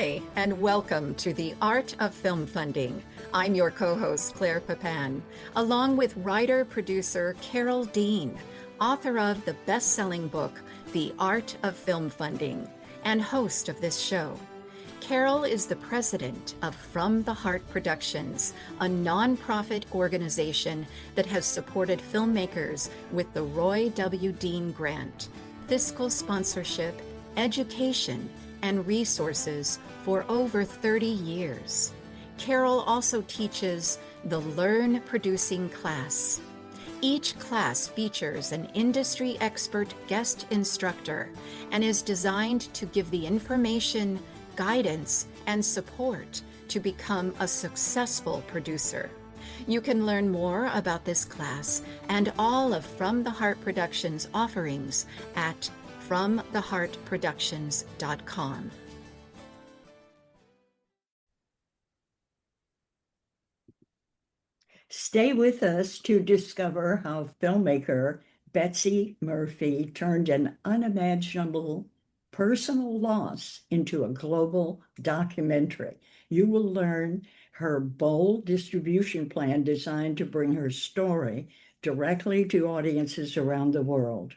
Hi, and welcome to the Art of Film Funding. I'm your co-host, Claire Papin, along with writer-producer Carol Dean, author of the best-selling book, The Art of Film Funding, and host of this show. Carol is the president of From the Heart Productions, a nonprofit organization that has supported filmmakers with the Roy W. Dean Grant, fiscal sponsorship, education, and resources for over 30 years. Carol also teaches the Learn Producing class. Each class features an industry expert guest instructor and is designed to give the information, guidance, and support to become a successful producer. You can learn more about this class and all of From the Heart Productions offerings at FromTheHeartProductions.com. Stay with us to discover how filmmaker Betsy Murphy turned an unimaginable personal loss into a global documentary. You will learn her bold distribution plan designed to bring her story directly to audiences around the world.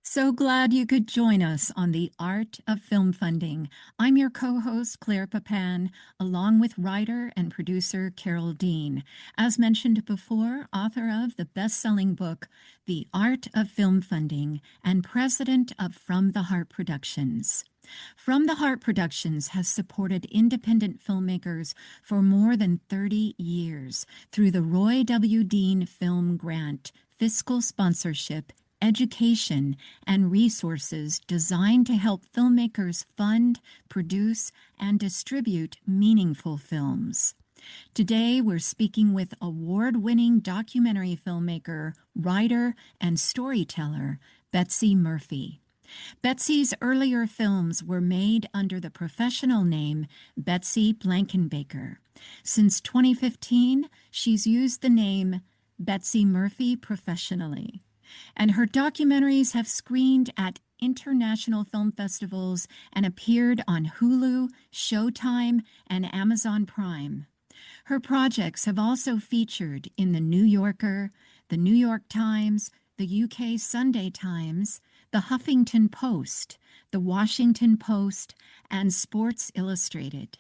So glad you could join us on the Art of Film Funding. I'm your co-host, Claire Papin, along with writer and producer Carol Dean. As mentioned before, author of the best-selling book, The Art of Film Funding, and president of From the Heart Productions. From the Heart Productions has supported independent filmmakers for more than 30 years through the Roy W. Dean Film Grant, fiscal sponsorship, education, and resources designed to help filmmakers fund, produce, and distribute meaningful films. Today, we're speaking with award-winning documentary filmmaker, writer, and storyteller, Betsy Murphy. Betsy's earlier films were made under the professional name Betsy Blankenbaker. Since 2015, she's used the name Betsy Murphy professionally. And her documentaries have screened at international film festivals and appeared on Hulu, Showtime, and Amazon Prime. Her projects have also featured in The New Yorker, The New York Times, the UK Sunday Times, The Huffington Post, The Washington Post, and Sports Illustrated.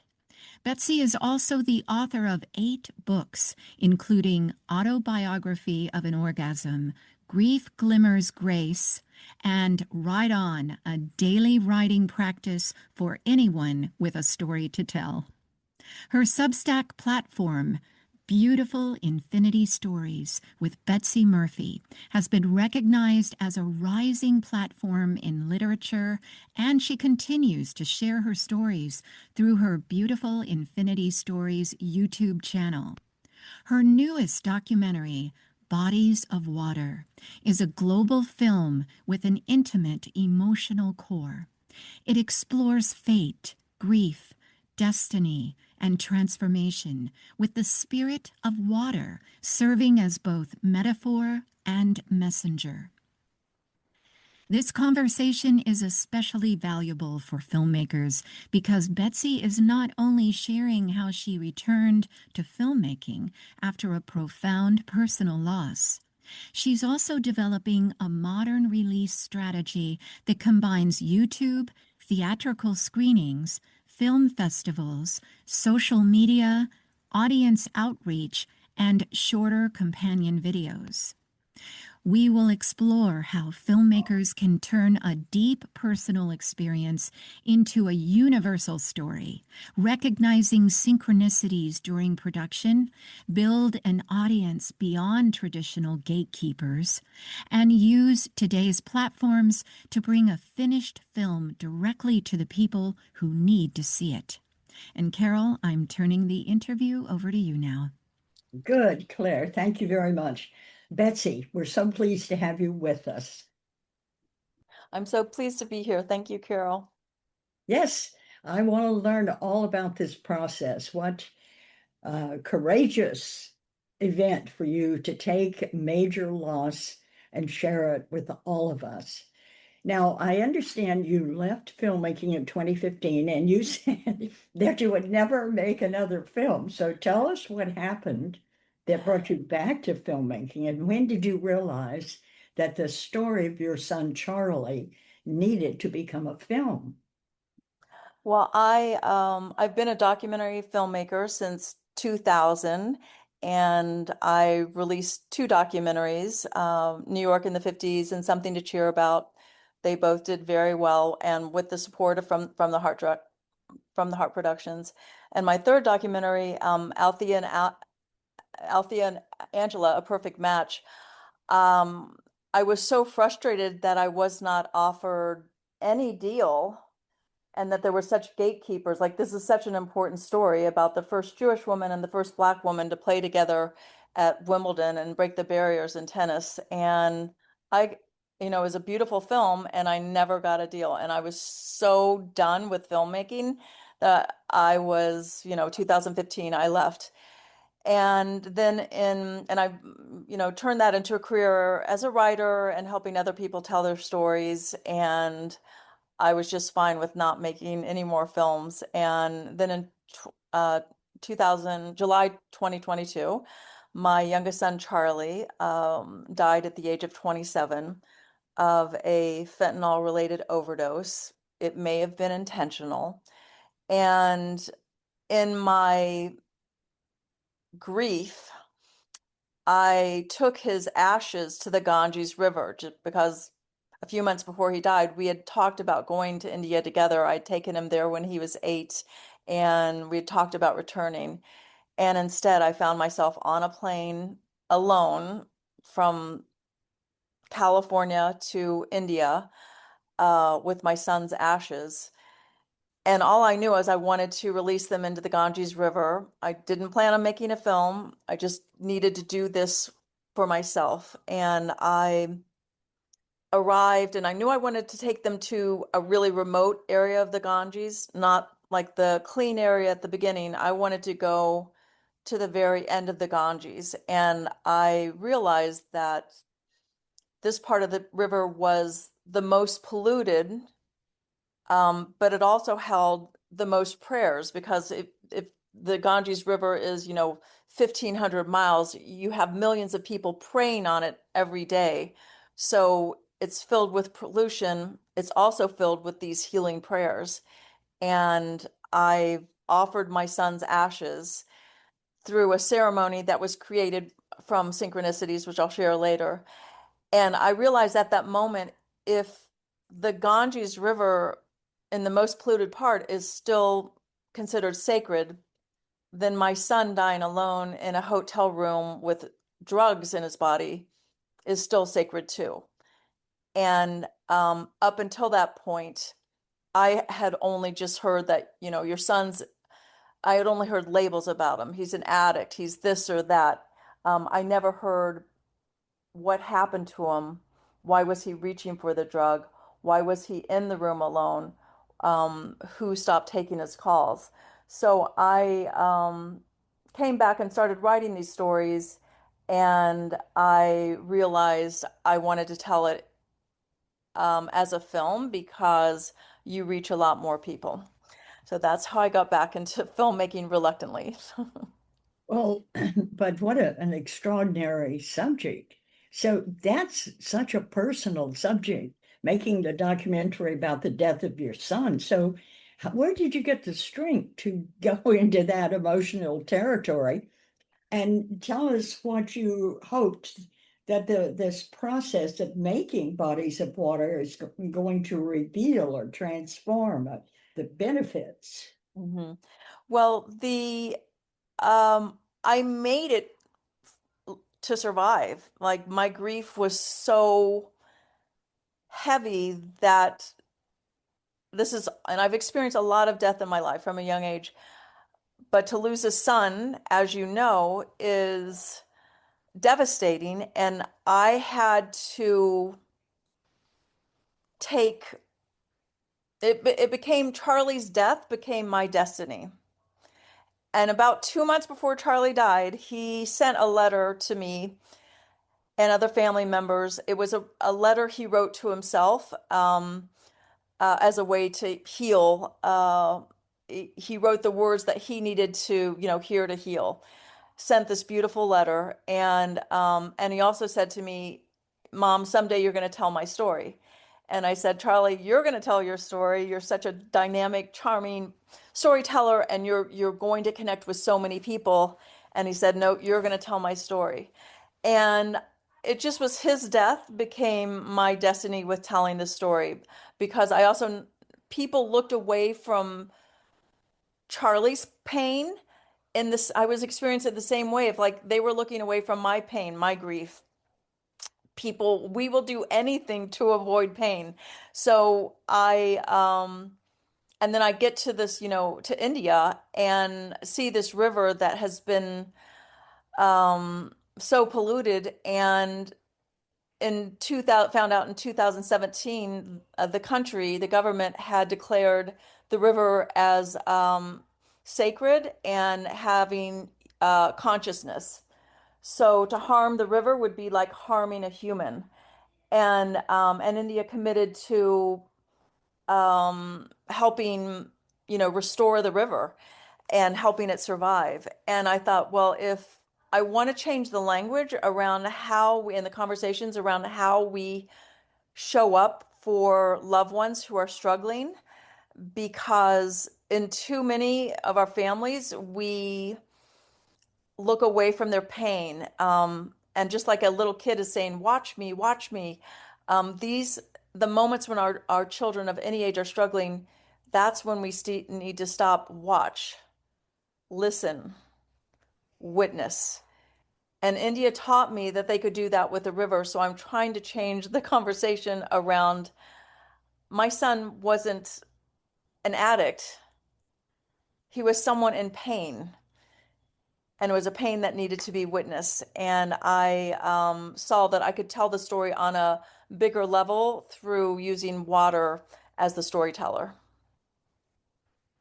Betsy is also the author of 8 books, including Autobiography of an Orgasm, Grief, Glimmers Grace, and Write On, a daily writing practice for anyone with a story to tell. Her Substack platform, Beautiful Infinity Stories with Betsy Murphy, has been recognized as a rising platform in literature, and she continues to share her stories through her Beautiful Infinity Stories YouTube channel. Her newest documentary, Bodies of Water, is a global film with an intimate emotional core. It explores fate, grief, destiny, and transformation, with the spirit of water serving as both metaphor and messenger. This conversation is especially valuable for filmmakers because Betsy is not only sharing how she returned to filmmaking after a profound personal loss, she's also developing a modern release strategy that combines YouTube, theatrical screenings, film festivals, social media, audience outreach, and shorter companion videos. We will explore how filmmakers can turn a deep personal experience into a universal story, recognizing synchronicities during production, build an audience beyond traditional gatekeepers, and use today's platforms to bring a finished film directly to the people who need to see it. And Carol, I'm turning the interview over to you now. Good, Claire. Thank you very much. Betsy, we're so pleased to have you with us. I'm so pleased to be here. Thank you, Carol. Yes, I want to learn all about this process. What courageous event for you to take major loss and share it with all of us. Now, I understand you left filmmaking in 2015 and you said that you would never make another film. So tell us what happened that brought you back to filmmaking, and when did you realize that the story of your son Charlie needed to become a film? Well, I've been a documentary filmmaker since 2000, and I released two documentaries, New York in the 50s and Something to Cheer About. They both did very well, and with the support of from the Heart Productions. And my third documentary, Althea and Angela, A Perfect Match. Um, I was so frustrated that I was not offered any deal and that there were such gatekeepers. Like, this is such an important story about the first Jewish woman and the first Black woman to play together at Wimbledon and break the barriers in tennis. And I, it was a beautiful film, and I never got a deal. And I was so done with filmmaking that I was, 2015, I left. And then I, turned that into a career as a writer and helping other people tell their stories. And I was just fine with not making any more films. And then in 2000, July 2022, my youngest son, Charlie, died at the age of 27 of a fentanyl-related overdose. It may have been intentional. And in my grief, I took his ashes to the Ganges River just because a few months before he died, we had talked about going to India together. I'd taken him there when he was 8, and we had talked about returning. And instead, I found myself on a plane alone from California to India with my son's ashes. And all I knew was I wanted to release them into the Ganges River. I didn't plan on making a film. I just needed to do this for myself. And I arrived, and I knew I wanted to take them to a really remote area of the Ganges, not like the clean area at the beginning. I wanted to go to the very end of the Ganges. And I realized that this part of the river was the most polluted, but it also held the most prayers because if the Ganges River is, 1,500 miles, you have millions of people praying on it every day. So it's filled with pollution. It's also filled with these healing prayers. And I offered my son's ashes through a ceremony that was created from synchronicities, which I'll share later. And I realized at that moment, if the Ganges River in the most polluted part is still considered sacred, then my son dying alone in a hotel room with drugs in his body is still sacred too. And up until that point, I had only just heard that, your son's, I had only heard labels about him. He's an addict, he's this or that. I never heard what happened to him. Why was he reaching for the drug? Why was he in the room alone? Who stopped taking his calls? So I came back and started writing these stories, and I realized I wanted to tell it as a film because you reach a lot more people. So that's how I got back into filmmaking reluctantly. Well, but what an extraordinary subject. So that's such a personal subject, making the documentary about the death of your son. So where did you get the strength to go into that emotional territory? And tell us what you hoped that this process of making bodies of water is going to reveal or transform the benefits. Mhm. Well, the I made it to survive. Like, my grief was so heavy that and I've experienced a lot of death in my life from a young age, but to lose a son, as you know, is devastating. And I had to take it became Charlie's death became my destiny. And about 2 months before Charlie died, he sent a letter to me and other family members. It was a letter he wrote to himself as a way to heal. He wrote the words that he needed to, hear to heal. Sent this beautiful letter, and he also said to me, "Mom, someday you're going to tell my story." And I said, "Charlie, you're going to tell your story. You're such a dynamic, charming storyteller, and you're going to connect with so many people." And he said, "No, you're going to tell my story." And it just was his death became my destiny with telling the story, because I also people looked away from Charlie's pain in this. I was experiencing it the same way, of like they were looking away from my pain, my grief. People, we will do anything to avoid pain. So and then I get to this, to India, and see this river that has been so polluted. And in 2000, found out in 2017, the government had declared the river as sacred and having consciousness. So to harm the river would be like harming a human. And India committed to helping, restore the river and helping it survive. And I thought, well, if I want to change the language around how we, in the conversations around how we show up for loved ones who are struggling, because in too many of our families, we look away from their pain. And just like a little kid is saying, "Watch me, watch me." The moments when our children of any age are struggling, that's when we need to stop, watch, listen, witness. And India taught me that they could do that with the river. So I'm trying to change the conversation around my son wasn't an addict. He was someone in pain, and it was a pain that needed to be witnessed. And I saw that I could tell the story on a bigger level through using water as the storyteller.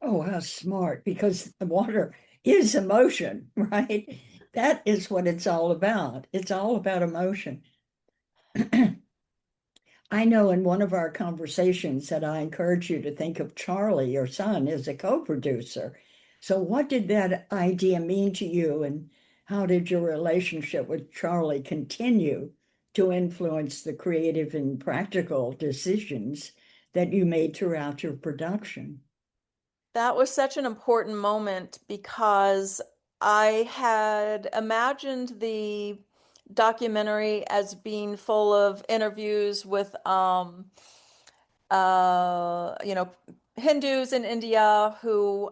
Oh, how smart, because the water is emotion, right? That is what it's all about. It's all about emotion. I know in one of our conversations that I encourage you to think of Charlie, your son, as a co-producer. So what did that idea mean to you, and how did your relationship with Charlie continue to influence the creative and practical decisions that you made throughout your production? That was such an important moment, because I had imagined the documentary as being full of interviews with you know, Hindus in India who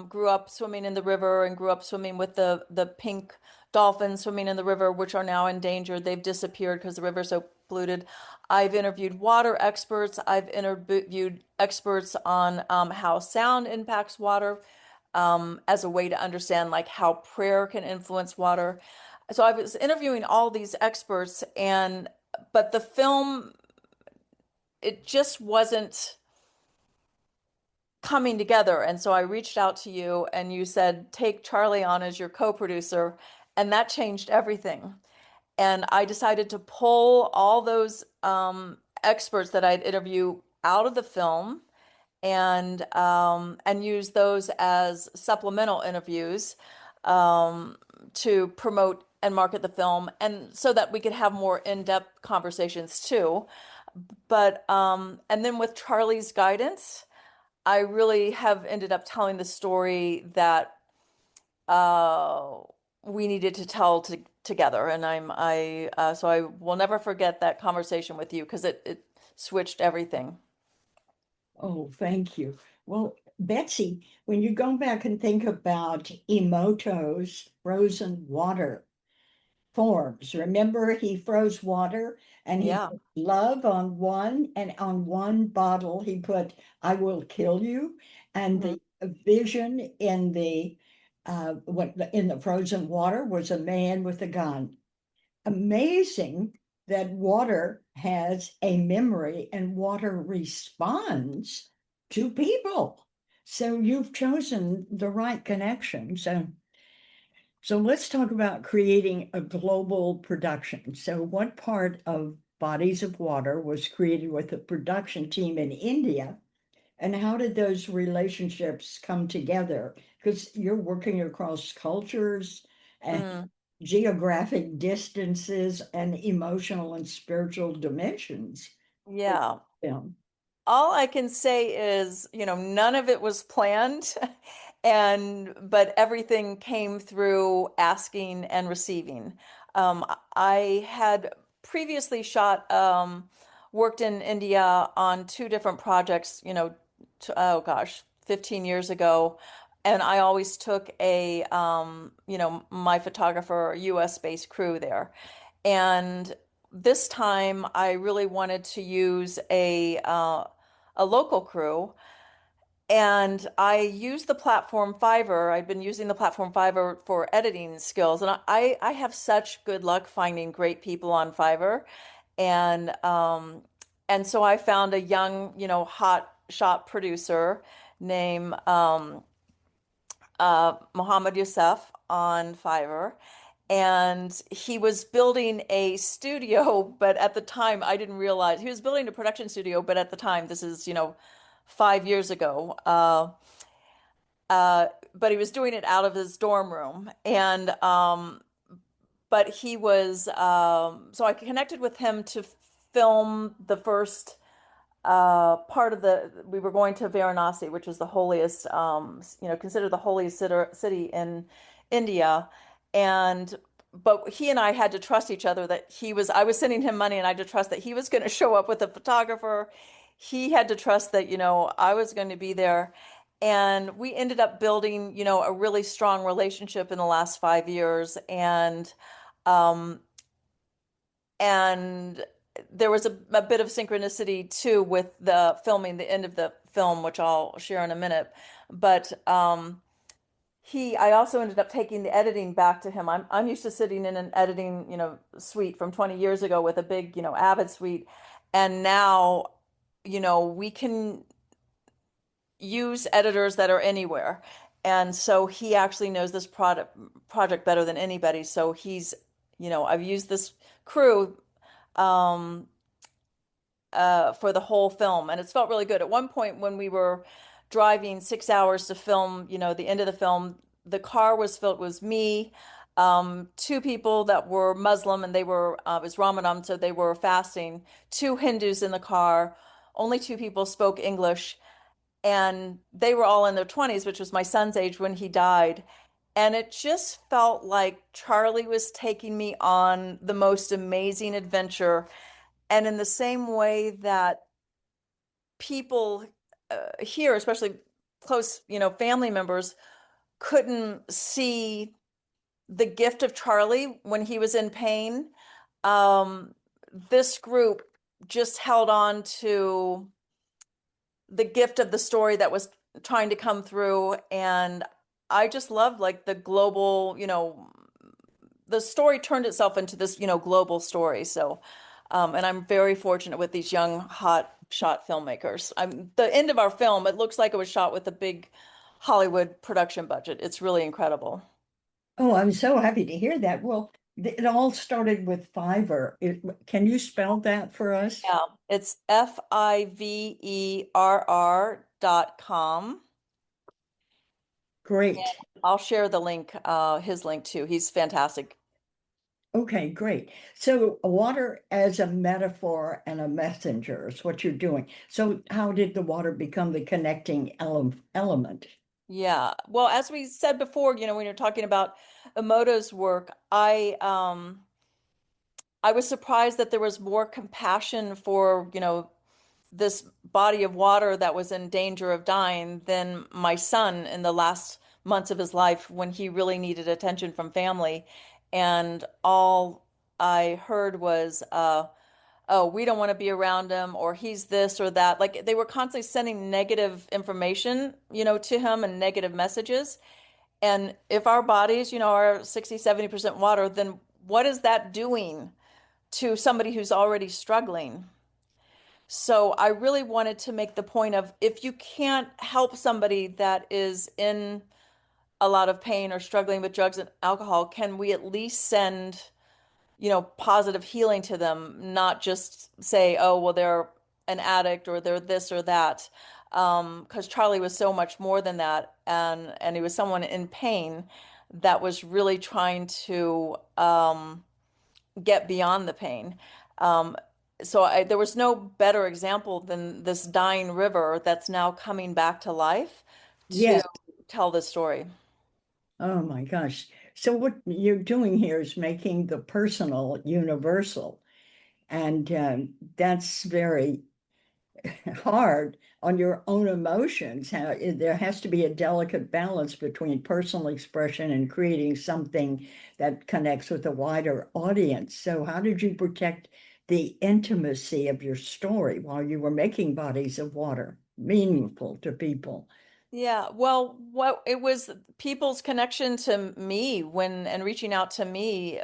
grew up swimming in the river and grew up swimming with the pink dolphins swimming in the river, which are now endangered. They've disappeared because the river's so polluted. I've interviewed water experts. I've interviewed experts on how sound impacts water, as a way to understand like how prayer can influence water. So I was interviewing all these experts, and but the film, it just wasn't coming together. And so I reached out to you, and you said, take Charlie on as your co-producer. And that changed everything. And I decided to pull all those experts that I'd interviewed out of the film, and use those as supplemental interviews to promote and market the film, and so that we could have more in-depth conversations too. But and then with Charlie's guidance, I really have ended up telling the story that uh, we needed to tell together. And so I will never forget that conversation with you, because it switched everything. Oh, thank you. Well, Betsy, when you go back and think about Emoto's frozen water forms, remember he froze water and he Yeah. put love on one, and on one bottle he put "I will kill you," and Hmm. the vision in the what in the frozen water was a man with a gun. Amazing that water has a memory and water responds to people. So you've chosen the right connection. So So let's talk about creating a global production. So what part of Bodies of Water was created with a production team in India? And how did those relationships come together? Because you're working across cultures and Mm, geographic distances and emotional and spiritual dimensions in yeah. film. All I can say is, none of it was planned but everything came through asking and receiving. I had previously worked in India on two different projects, oh gosh, 15 years ago. And I always took my photographer, US based crew there. And this time I really wanted to use a local crew. And I used the platform Fiverr. I've been using the platform Fiverr for editing skills. And I have such good luck finding great people on Fiverr. And and so I found a young, hot shot producer named Mohammed Youssef on Fiverr. And he was building a studio, but at the time I didn't realize he was building a production studio, but at the time, this is, 5 years ago, but he was doing it out of his dorm room. But he was, so I connected with him to film the first part of we were going to Varanasi, which was the holiest, considered the holiest city in India. And, but he and I had to trust each other that I was sending him money and I had to trust that he was going to show up with a photographer. He had to trust that, I was going to be there. And we ended up building, a really strong relationship in the last 5 years. Um, and there was a bit of synchronicity too with the filming, the end of the film, which I'll share in a minute. But I also ended up taking the editing back to him. I'm used to sitting in an editing, suite from 20 years ago with a big, Avid suite. And now, we can use editors that are anywhere. And so he actually knows this project better than anybody. So I've used this crew um, for the whole film, and it's felt really good. At one point, when we were driving 6 hours to film, the end of the film, the car was filled. It was me, two people that were Muslim, and it was Ramadan, so they were fasting. Two Hindus in the car. Only two people spoke English, and they were all in their 20s, which was my son's age when he died. And it just felt like Charlie was taking me on the most amazing adventure. And in the same way that people here, especially close, family members, couldn't see the gift of Charlie when he was in pain, um, this group just held on to the gift of the story that was trying to come through. And I just loved like the global, the story turned itself into this, global story. So, and I'm very fortunate with these young, hot shot filmmakers. The end of our film, it looks like it was shot with a big Hollywood production budget. It's really incredible. Oh, I'm so happy to hear that. Well, it all started with Fiverr. Can you spell that for us? Yeah, it's fiverr.com. Great. I'll share the link, his link too. He's fantastic. Okay, great. So water as a metaphor and a messenger is what you're doing. So how did the water become the connecting element? Yeah. Well, as we said before, when you're talking about Emoto's work, I was surprised that there was more compassion for, this body of water that was in danger of dying than my son in the last months of his life when he really needed attention from family. And all I heard was, oh, we don't want to be around him, or he's this or that. Like they were constantly sending negative information, to him and negative messages. And if our bodies, are 60, 70% water, then what is that doing to somebody who's already struggling? So I really wanted to make the point of if you can't help somebody that is in a lot of pain or struggling with drugs and alcohol, can we at least send, positive healing to them, not just say, oh, well, they're an addict or they're this or that. Because Charlie was so much more than that, and he was someone in pain that was really trying to get beyond the pain. Um, there was no better example than this dying river that's now coming back to life to Yes. tell this story. Oh my gosh. So what you're doing here is making the personal universal. And that's very hard on your own emotions. There has to be a delicate balance between personal expression and creating something that connects with a wider audience. So, how did you protect the intimacy of your story while you were making bodies of water meaningful to people? Yeah, well, what it was people's connection to me when and reaching out to me,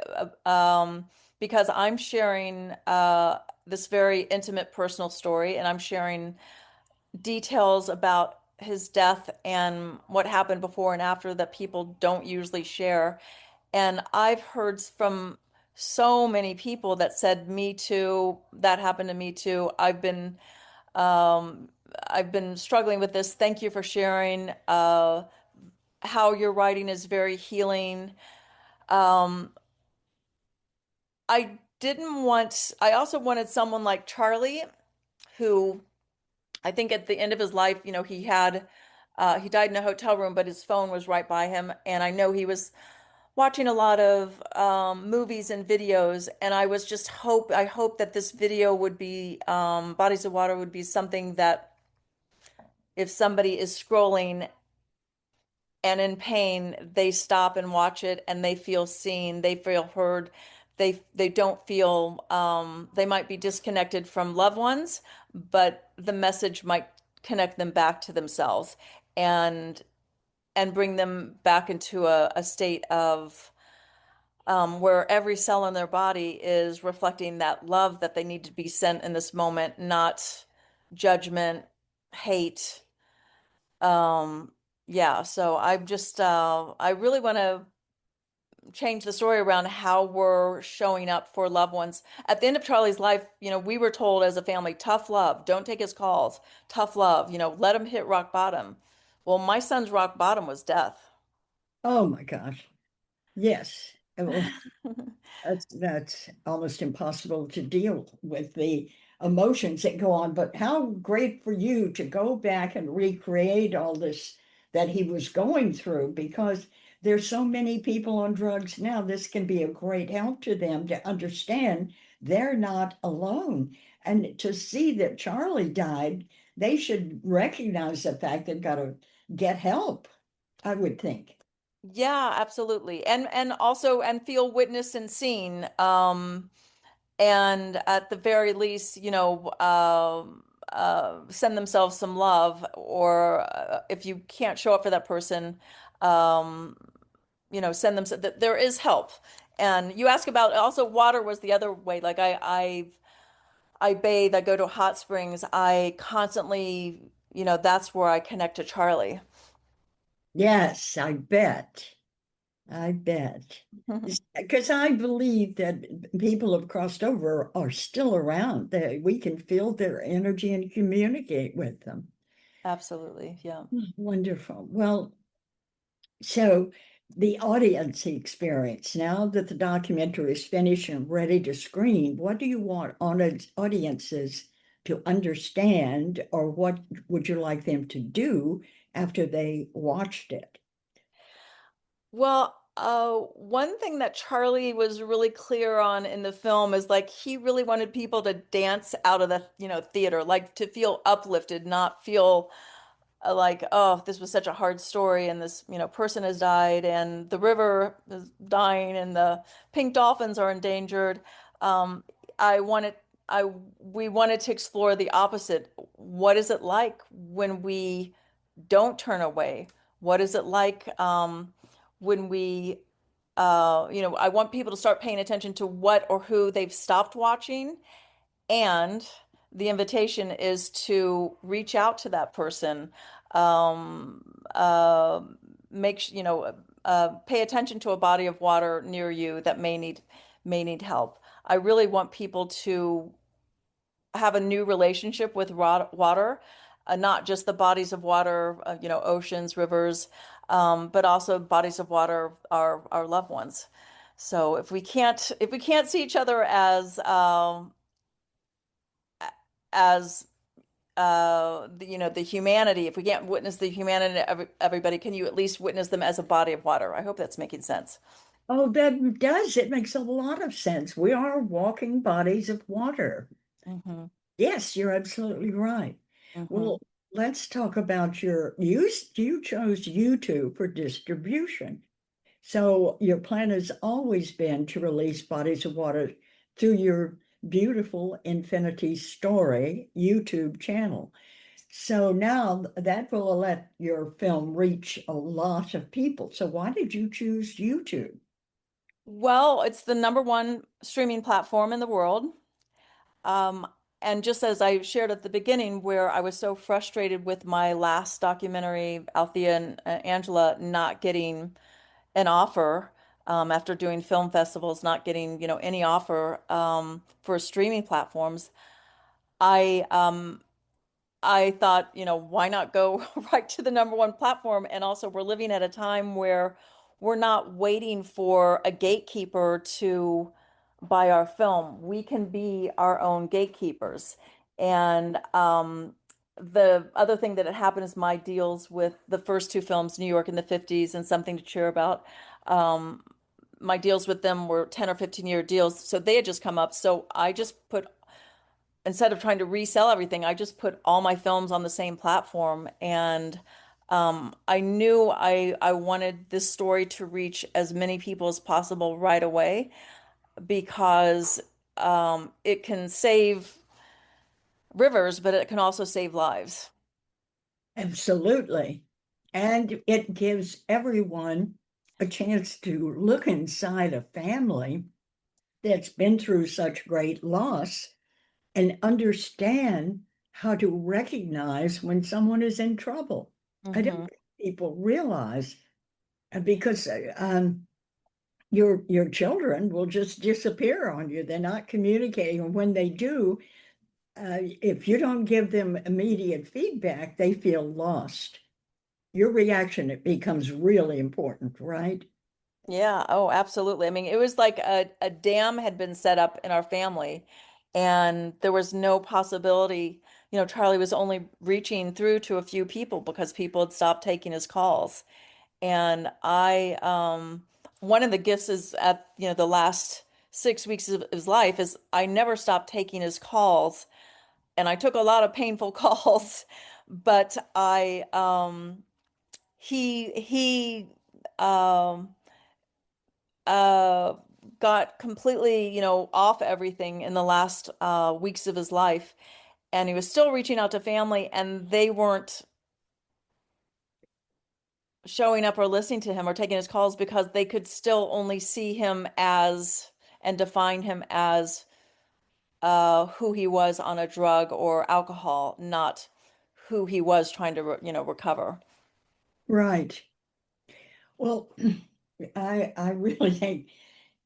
because I'm sharing this very intimate personal story, and I'm sharing details about his death and what happened before and after that people don't usually share. And I've heard from so many people that said, "Me too, that happened to me too. Um, I've been struggling with this. Thank you for sharing. How your writing is very healing." Um, I also wanted someone like Charlie, who I think at the end of his life, he died in a hotel room, but his phone was right by him. And I know he was watching a lot of movies and videos. And I hope that this video would be, Bodies of Water would be something that if somebody is scrolling and in pain, they stop and watch it and they feel seen, they feel heard. They don't feel they might be disconnected from loved ones, but the message might connect them back to themselves and and bring them back into a state of where every cell in their body is reflecting that love that they need to be sent in this moment, not judgment, hate. Um, yeah, so I really want to change the story around how we're showing up for loved ones. At the end of Charlie's life, we were told as a family, tough love, don't take his calls, tough love, let him hit rock bottom. Well, my son's rock bottom was death. Oh my gosh. Yes. Well, that's almost impossible to deal with the emotions that go on. But how great for you to go back and recreate all this that he was going through, because there's so many people on drugs now. This can be a great help to them to understand they're not alone. And to see that Charlie died, they should recognize the fact they've got to get help, I would think. Yeah, absolutely. And also and feel witnessed and seen. And at the very least, send themselves some love, or if you can't show up for that person, um, send them that there is help. And you ask about also water was the other way. Like I bathe, I go to hot springs. I constantly, that's where I connect to Charlie. Yes, I bet. I bet. Because I believe that people have crossed over are still around. That we can feel their energy and communicate with them. Absolutely. Yeah. Wonderful. Well, so the audience experience, now that the documentary is finished and ready to screen, what do you want audiences to understand, or what would you like them to do after they watched it? Well, one thing that Charlie was really clear on in the film is like he really wanted people to dance out of the, theater, like to feel uplifted, not feel like, oh, this was such a hard story and this, person has died and the river is dying and the pink dolphins are endangered. Um, I wanted, we wanted to explore the opposite. What is it like when we don't turn away? What is it like when I want people to start paying attention to what or who they've stopped watching. And the invitation is to reach out to that person. Um, uh, pay attention to a body of water near you that may need help. I really want people to have a new relationship with water, not just the bodies of water, oceans, rivers, but also bodies of water, our loved ones. So if we can't see each other as the humanity, if we can't witness the humanity of everybody, can you at least witness them as a body of water? I hope that's making sense. Oh, that does. It makes a lot of sense. We are walking bodies of water. Hmm. Yes, you're absolutely right. Hmm. Well, let's talk about your use. You chose YouTube for distribution. So your plan has always been to release bodies of water through your beautiful Infinity Story YouTube channel. So now that will let your film reach a lot of people. So why did you choose YouTube? Well, it's the number one streaming platform in the world. Um, and just as I shared at the beginning, where I was so frustrated with my last documentary, Althea and Angela, not getting an offer, after doing film festivals, not getting, any offer, for streaming platforms, I I thought, why not go right to the number one platform? And also, we're living at a time where we're not waiting for a gatekeeper to buy our film. We can be our own gatekeepers. And the other thing that had happened is my deals with the first two films, New York in the 50s and Something to Cheer About. Um, my deals with them were 10 or 15-year deals. So they had just come up. So I just put instead of trying to resell everything, I just put all my films on the same platform. And I knew I wanted this story to reach as many people as possible right away because it can save rivers, but it can also save lives. Absolutely. And it gives everyone a chance to look inside a family that's been through such great loss and understand how to recognize when someone is in trouble. I don't Hmm. think people realize because your children will just disappear on you. They're not communicating, and when they do, if you don't give them immediate feedback, they feel lost. Your reaction, it becomes really important, right? Yeah, oh, absolutely. I mean, it was like a dam had been set up in our family, and there was no possibility. Charlie was only reaching through to a few people because people had stopped taking his calls. And one of the gifts is at, the last 6 weeks of his life is I never stopped taking his calls. And I took a lot of painful calls, but he, um, uh, got completely, off everything in the last weeks of his life. And he was still reaching out to family, and they weren't showing up or listening to him or taking his calls because they could still only see him as and define him as who he was on a drug or alcohol, not who he was trying to, recover. Right. Well, I really think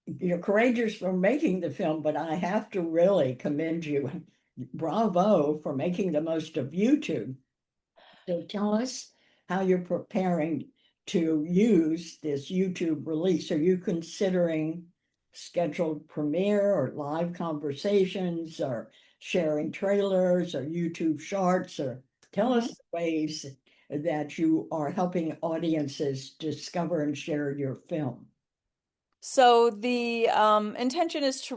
you're courageous for making the film, but I have to really commend you. Bravo for making the most of YouTube. So tell us how you're preparing to use this YouTube release. Are you considering scheduled premiere or live conversations or sharing trailers or YouTube shorts? Or tell us Mhm. the ways that you are helping audiences discover and share your film. So the intention is to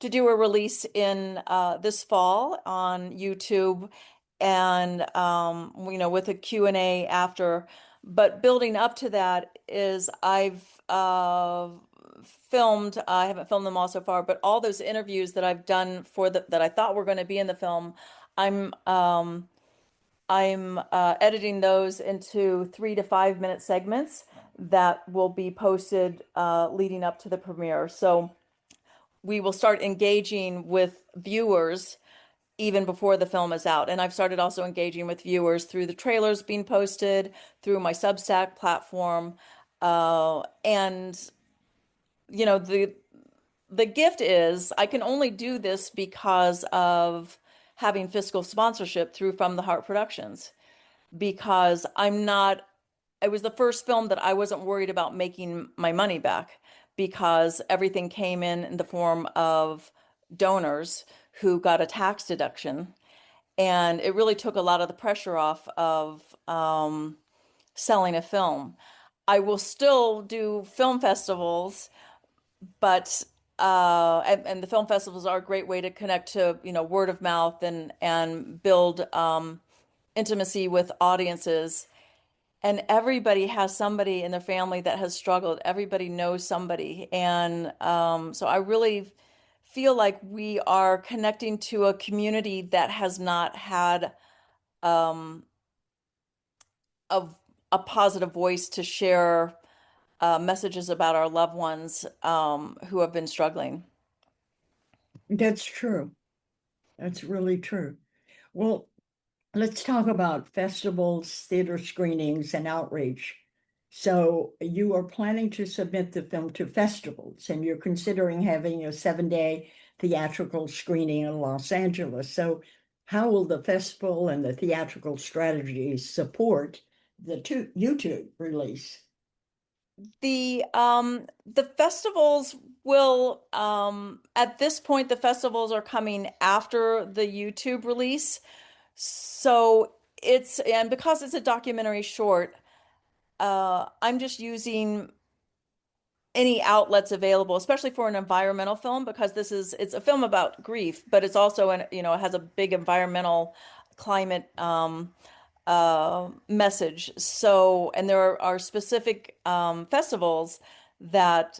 do a release in this fall on YouTube, and with a Q&A after. But building up to that is I've filmed. I haven't filmed them all so far, but all those interviews that I've done that I thought were going to be in the film, I'm um, I'm editing those into 3 to 5 minute segments that will be posted leading up to the premiere. So we will start engaging with viewers even before the film is out. And I've started also engaging with viewers through the trailers being posted, through my Substack platform. And you know, the gift is I can only do this because of having fiscal sponsorship through From the Heart Productions, because I'm not, it was the first film that I wasn't worried about making my money back because everything came in the form of donors who got a tax deduction. And it really took a lot of the pressure off of selling a film. I will still do film festivals, but and the film festivals are a great way to connect to, you know, word of mouth and build intimacy with audiences. And everybody has somebody in their family that has struggled. Everybody knows somebody. And so I really feel like we are connecting to a community that has not had um, a, a positive voice to share messages about our loved ones who have been struggling. That's true. That's really true. Well, let's talk about festivals, theater screenings, and outreach. So you are planning to submit the film to festivals, and you're considering having a 7-day theatrical screening in Los Angeles. So how will the festival and the theatrical strategies support the YouTube release? The festivals will at this point the festivals are coming after the YouTube release. So it's, and because it's a documentary short, I'm just using any outlets available, especially for an environmental film, because it's a film about grief, but it's also it has a big environmental climate message. So, and there are specific festivals that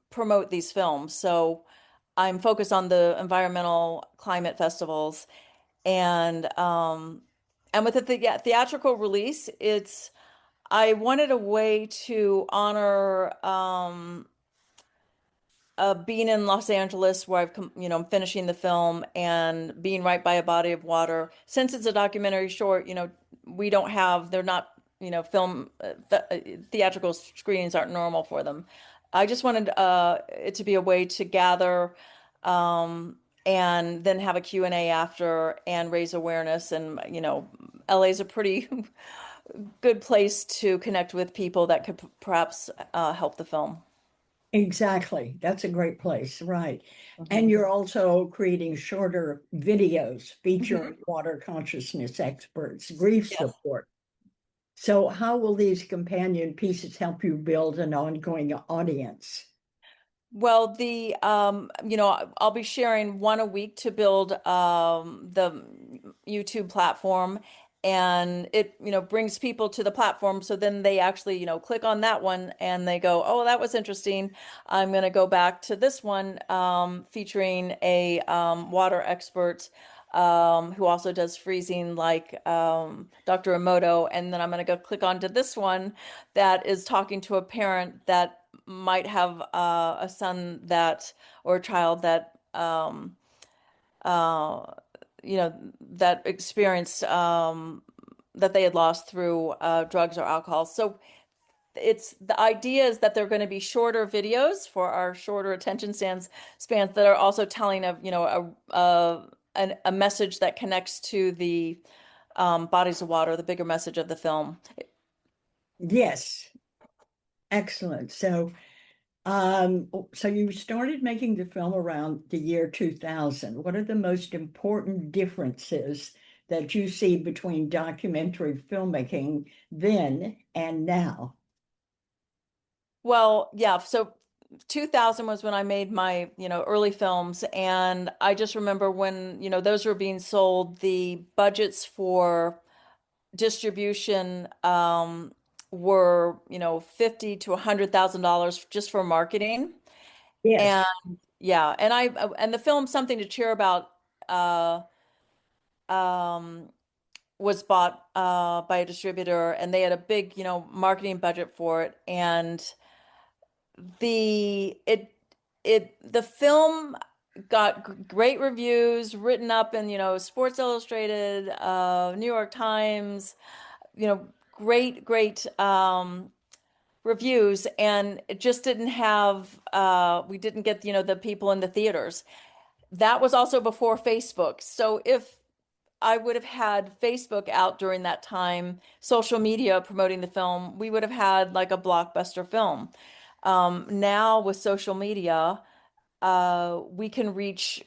promote these films. So I'm focused on the environmental climate festivals, and with the theatrical release, I wanted a way to honor being in Los Angeles where I'm finishing the film and being right by a body of water. Since it's a documentary short, they're not, film theatrical screenings aren't normal for them. I just wanted it to be a way to gather and then have a Q&A after and raise awareness. And, LA's a pretty good place to connect with people that could perhaps help the film. Exactly. That's a great place, right? And Mhm. you're also creating shorter videos Mhm. featuring water consciousness experts, grief Yes. support. So, how will these companion pieces help you build an ongoing audience? Well, I'll be sharing one a week to build the YouTube platform, and it, brings people to the platform. So then they actually, click on that one and they go, "Oh, that was interesting. I'm going to go back to this one featuring a water expert." Who also does freezing like Dr. Emoto, and then I'm going to go click onto this one that is talking to a parent that might have a son that or a child that uh, that experienced that they had lost through drugs or alcohol. So it's the idea is that they're going to be shorter videos for our shorter attention spans that are also telling of a message that connects to the bodies of water, the bigger message of the film. Yes, excellent. So you started making the film around the year 2000. What are the most important differences that you see between documentary filmmaking then and now? Well, yeah, so 2000 was when I made my, early films, and I just remember when, those were being sold, the budgets for distribution were, 50 to $100,000 just for marketing. And Yes. yeah, and the film Something to Cheer About uh um was bought by a distributor, and they had a big, marketing budget for it. And the it it the film got great reviews, written up in, Sports Illustrated, New York Times, great reviews, and it just didn't have we didn't get, the people in the theaters. That was also before Facebook. So if I would have had Facebook out during that time, social media promoting the film, we would have had like a blockbuster film. Now with social media, we can reach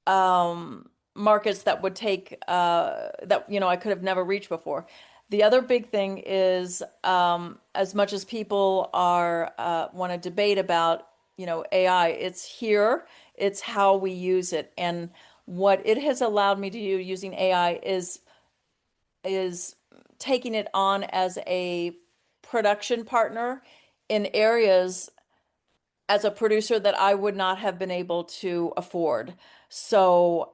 markets that would take that I could have never reached before. The other big thing is, as much as people are want to debate about AI, it's here, it's how we use it, and what it has allowed me to do using AI is taking it on as a production partner in areas as a producer that I would not have been able to afford. So,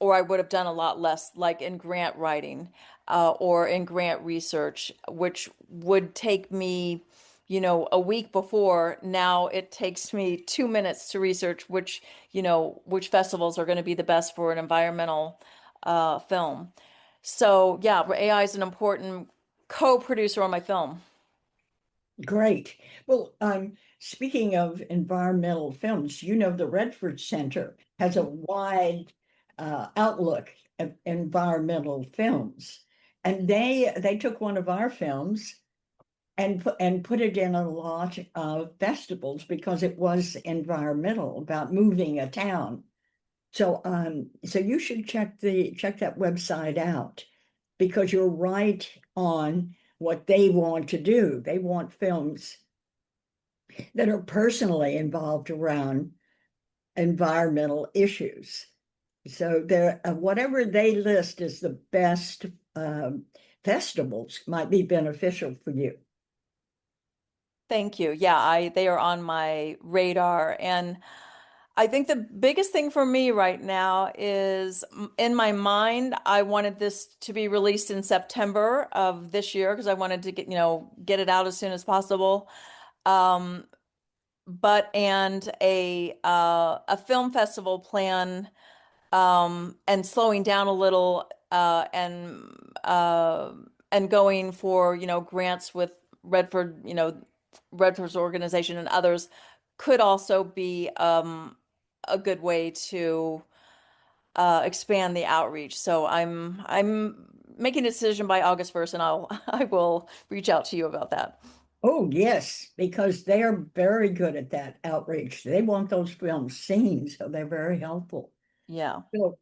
or I would have done a lot less, like in grant writing, or in grant research, which would take me, a week before. Now it takes me 2 minutes to research which festivals are going to be the best for an environmental, film. So yeah, AI is an important co-producer on my film. Great. Well, speaking of environmental films, the Redford Center has a wide outlook of environmental films, and they took one of our films and put it in a lot of festivals because it was environmental, about moving a town. So you should check that website out, because you're right on what they want to do. They want films that are personally involved around environmental issues. So they're whatever they list as the best festivals might be beneficial for you. Thank you. Yeah, they are on my radar. And I think the biggest thing for me right now is, in my mind, I wanted this to be released in September of this year because I wanted to get it out as soon as possible. Um, but and a film festival plan, and slowing down a little, and going for, grants with Redford, Redford's organization and others could also be a good way to expand the outreach. So I'm making a decision by August 1st, and I will reach out to you about that. Oh, yes, because they are very good at that outreach. They want those films seen, so they're very helpful. Yeah. So,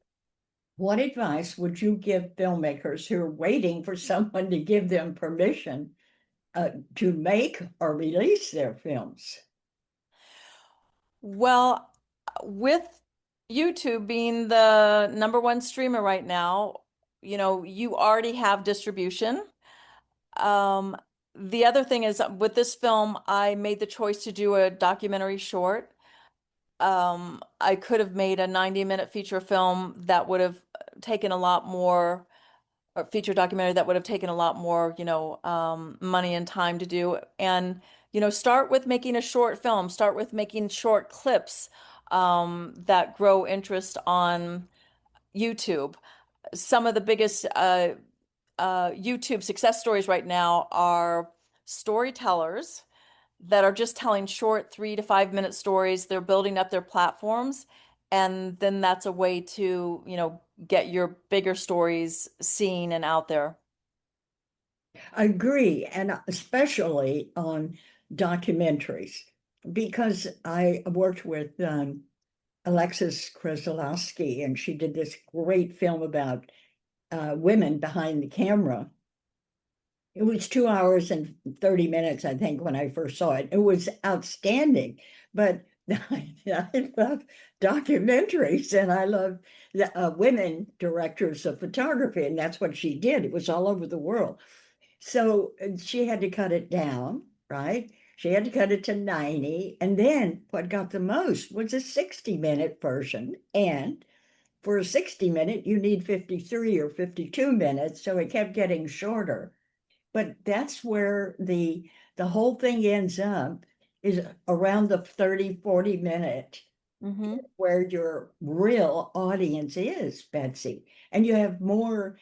what advice would you give filmmakers who are waiting for someone to give them permission to make or release their films? Well, with YouTube being the number one streamer right now, you already have distribution. Um, the other thing is, with this film, I made the choice to do a documentary short. I could have made a 90-minute feature film that would have taken a lot more, or feature documentary that would have taken a lot more, money and time to do. And, start with making a short film, start with making short clips, that grow interest on YouTube. Some of the biggest YouTube success stories right now are storytellers that are just telling short 3 to 5 minute stories. They're building up their platforms, and then that's a way to, get your bigger stories seen and out there. I agree, and especially on documentaries, because I worked with Alexis Kreslowski, and she did this great film about women behind the camera. It was 2 hours and 30 minutes, I think, when I first saw it. It was outstanding. But I love documentaries, and I love the, women directors of photography, and that's what she did. It was all over the world. So she had to cut it down, right? She had to cut it to 90. And then what got the most was a 60-minute version. And for a 60-minute, you need 53 or 52 minutes. So it kept getting shorter. But that's where the whole thing ends up, is around the 30, 40 minute Mm-hmm. where your real audience is, Betsy. And you have more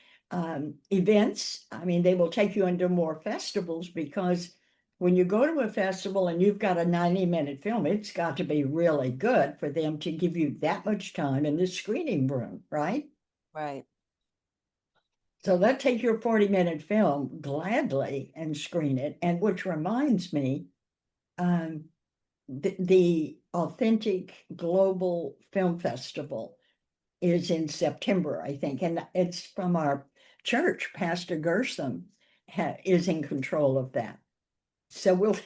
events. I mean, they will take you into more festivals because when you go to a festival and you've got a 90-minute film, it's got to be really good for them to give you that much time in the screening room, right? Right. So they'll take your 40-minute film gladly and screen it. And which reminds me, um, the Authentic Global Film Festival is in September, I think, and it's from our church. Pastor Gershom is in control of that. So we'll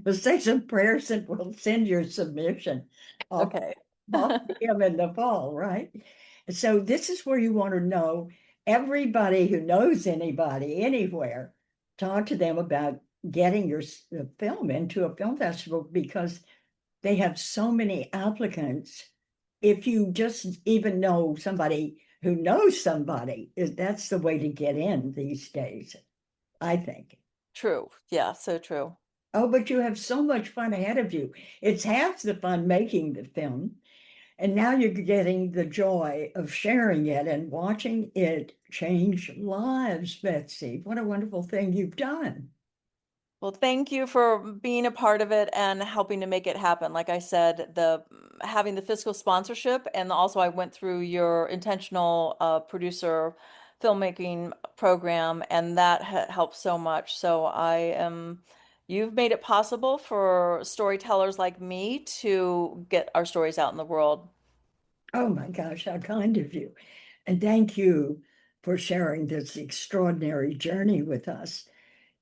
we'll say some prayers and we'll send your submission off, Okay. off to him in the fall, right? So this is where you want to know everybody who knows anybody anywhere. Talk to them about getting your film into a film festival because they have so many applicants. If you just even know somebody who knows somebody, that's the way to get in these days, I think. True. Yeah, so true. Oh, but you have so much fun ahead of you. It's half the fun making the film, and now you're getting the joy of sharing it and watching it change lives, Betsy. What a wonderful thing you've done. Well, thank you for being a part of it and helping to make it happen. Like I said, the having the fiscal sponsorship, and also I went through your intentional producer filmmaking program, and that helped so much. So you've made it possible for storytellers like me to get our stories out in the world. Oh my gosh, how kind of you. And thank you for sharing this extraordinary journey with us.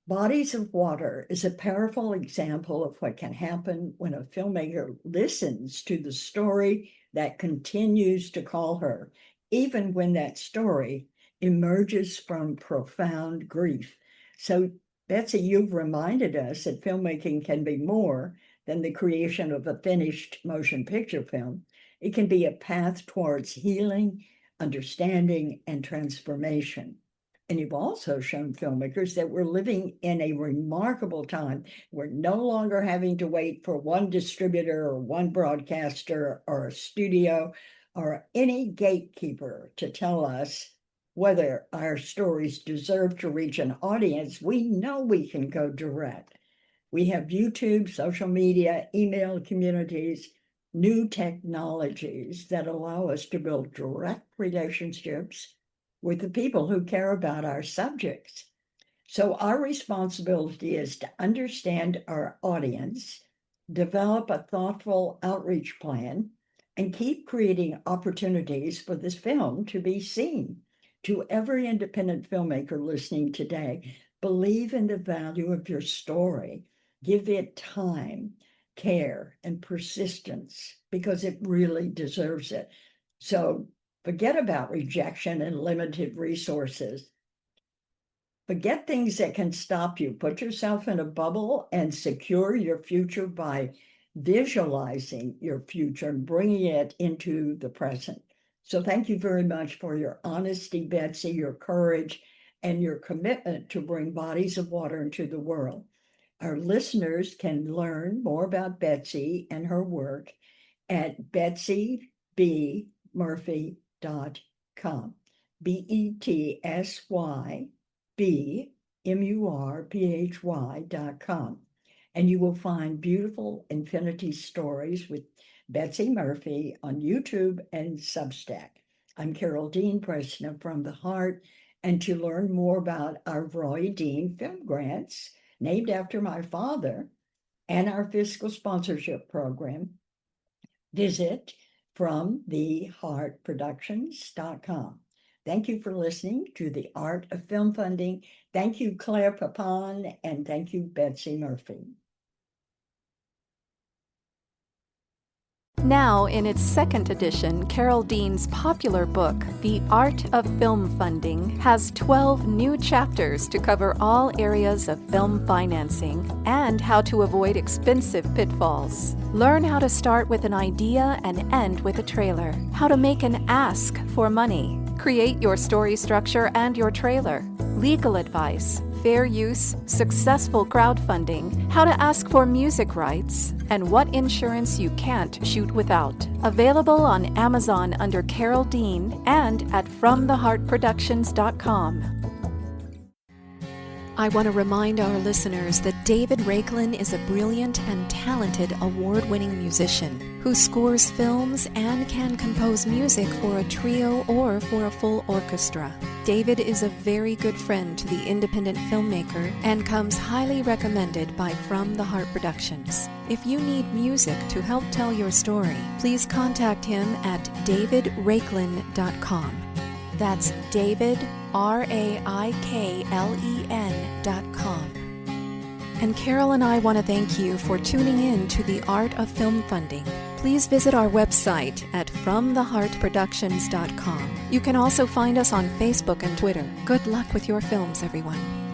Bodies of Water is a powerful example of what can happen when a filmmaker listens to the story that continues to call her, even when that story emerges from profound grief. So, Betsy, you've reminded us that filmmaking can be more than the creation of a finished motion picture film. It can be a path towards healing, understanding, and transformation. And you've also shown filmmakers that we're living in a remarkable time. We're no longer having to wait for one distributor or one broadcaster or a studio or any gatekeeper to tell us whether our stories deserve to reach an audience. We know we can go direct. We have YouTube, social media, email communities, new technologies that allow us to build direct relationships with the people who care about our subjects. So our responsibility is to understand our audience, develop a thoughtful outreach plan, and keep creating opportunities for this film to be seen. To every independent filmmaker listening today, believe in the value of your story. Give it time, care, and persistence because it really deserves it. So forget about rejection and limited resources. Forget things that can stop you. Put yourself in a bubble and secure your future by visualizing your future and bringing it into the present. So thank you very much for your honesty, Betsy, your courage, and your commitment to bring bodies of water into the world. Our listeners can learn more about Betsy and her work at betsymurphy.com. BETSYBMURPHY.com. And you will find beautiful infinity stories with Betsy Murphy on YouTube and Substack. I'm Carol Dean, president From the Heart. And to learn more about our Roy Dean Film Grants, named after my father, and our fiscal sponsorship program, visit FromTheHeartProductions.com. Thank you for listening to The Art of Film Funding. Thank you, Claire Papin, and thank you, Betsy Murphy. Now, in its second edition, Carol Dean's popular book, The Art of Film Funding, has 12 new chapters to cover all areas of film financing and how to avoid expensive pitfalls. Learn how to start with an idea and end with a trailer, how to make an ask for money, create your story structure and your trailer, legal advice, fair use, successful crowdfunding, how to ask for music rights, and what insurance you can't shoot without. Available on Amazon under Carol Dean and at FromTheHeartProductions.com. I want to remind our listeners that David Raiklin is a brilliant and talented award-winning musician who scores films and can compose music for a trio or for a full orchestra. David is a very good friend to the independent filmmaker and comes highly recommended by From the Heart Productions. If you need music to help tell your story, please contact him at davidraiklin.com. That's David, RAIKLEN.com. And Carol and I want to thank you for tuning in to The Art of Film Funding. Please visit our website at FromTheHeartProductions.com. You can also find us on Facebook and Twitter. Good luck with your films, everyone.